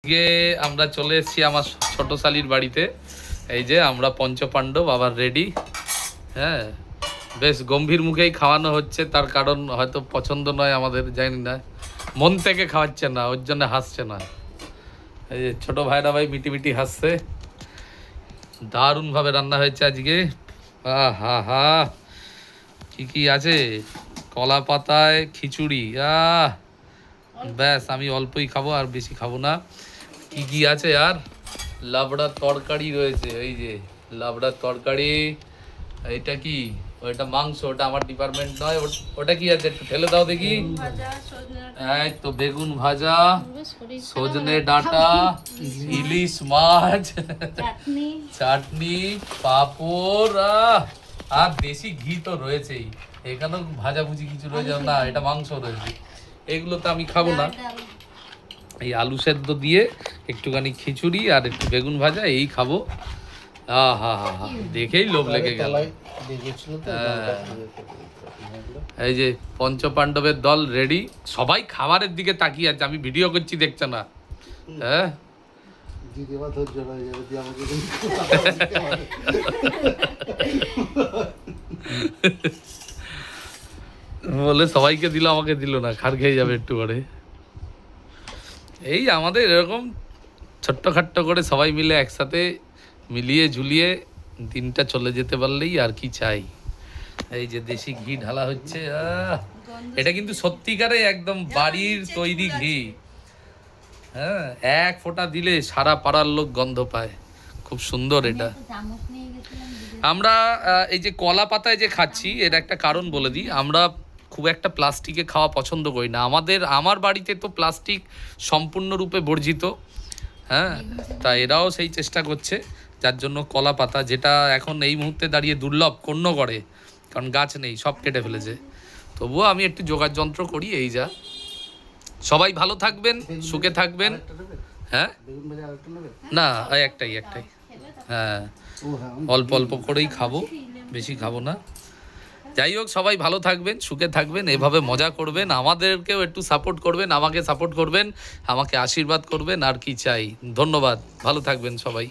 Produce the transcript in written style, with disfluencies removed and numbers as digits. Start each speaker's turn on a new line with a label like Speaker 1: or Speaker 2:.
Speaker 1: আজকে আমরা চলে এসেছি আমার ছোট শালির বাড়িতে। এই যে আমরা পঞ্চপাণ্ডব আবার রেডি। হ্যাঁ, বেশ গম্ভীর মুখেই খাওয়ানো হচ্ছে, তার কারণ হয়তো পছন্দ নয় আমাদের, জানি না, মন থেকে খাওয়াচ্ছে না, ওর জন্য হাসছে না। এই যে ছোট ভাইরা ভাই মিটি মিটি হাসছে। দারুণভাবে রান্না হয়েছে আজকে। হা হা, কি কি আছে? কলা পাতায় খিচুড়ি, ব্যাস আমি অল্পই খাবো, আর বেশি খাবো না। কি কি আছে আর? লাবড়ার তরকারি রয়েছে, এই যে লাবড়ার তরকারি। এটা কি? ওইটা মাংস, ওটা আমার ডিপার্টমেন্ট নয়। ওটা কি আছে একটু ঠেলে দাও দেখি। এই তো বেগুন ভাজা, সজনে ডাঁটা, ইলিশ মাছ, চাটনি, পাঁপড়, আর দেশি ঘি তো রয়েছেই। এখানেও ভাজাভুজি কিছু রয়েছে না, এটা মাংস রয়েছে। এগুলো তো আমি খাবো না। এই আলু সেদ্ধ দিয়ে একটুখানি খিচুড়ি আর একটু বেগুন ভাজা, এই খাবো। হা হা হা, দেখেই লোভ লেগে গেল। এই যে পঞ্চপাণ্ডবের দল রেডি, সবাই খাবারের দিকে তাকিয়ে আছে, আমি ভিডিও করছি দেখছে না। হ্যাঁ, বলে সবাইকে দিল, আমাকে দিল না, খার খেয়ে যাবে একটু করে। এই আমাদের এরকম ছোট্ট খাট্ট করে সবাই মিলে একসাথে মিলিয়ে ঝুলিয়ে দিনটা চলে যেতে পারলেই আর কি চাই। এই যে দেশি ঘি ঢালা হচ্ছে, এটা কিন্তু সত্যিকারে একদম বাড়ির তৈরি ঘি। হ্যাঁ, এক ফোঁটা দিলে সারা পাড়ার লোক গন্ধ পায়, খুব সুন্দর এটা। আমরা এই যে কলা পাতায় যে খাচ্ছি, এর একটা কারণ বলে দিই। আমরা খুব একটা প্লাস্টিকে খাওয়া পছন্দ করি না। আমার বাড়িতে তো প্লাস্টিক সম্পূর্ণরূপে বর্জিত। হ্যাঁ, তা এরাও সেই চেষ্টা করছে, যার জন্য কলা পাতা, যেটা এখন এই মুহূর্তে দাঁড়িয়ে দুর্লভ কর্ণ করে, কারণ গাছ নেই, সব কেটে ফেলেছে। তবুও আমি একটু যোগার যন্ত্র করি, এই যা। সবাই ভালো থাকবেন, সুখে থাকবেন। হ্যাঁ, না একটাই। হ্যাঁ, অল্প অল্প করেই খাবো, বেশি খাবো না। যাই হোক, সবাই ভালো থাকবেন, সুখে থাকবেন, এভাবে মজা করবেন, আমাদেরকেও একটু সাপোর্ট করবেন, আমাকে সাপোর্ট করবেন, আমাকে আশীর্বাদ করবেন, আর কি চাই। ধন্যবাদ, ভালো থাকবেন সবাই।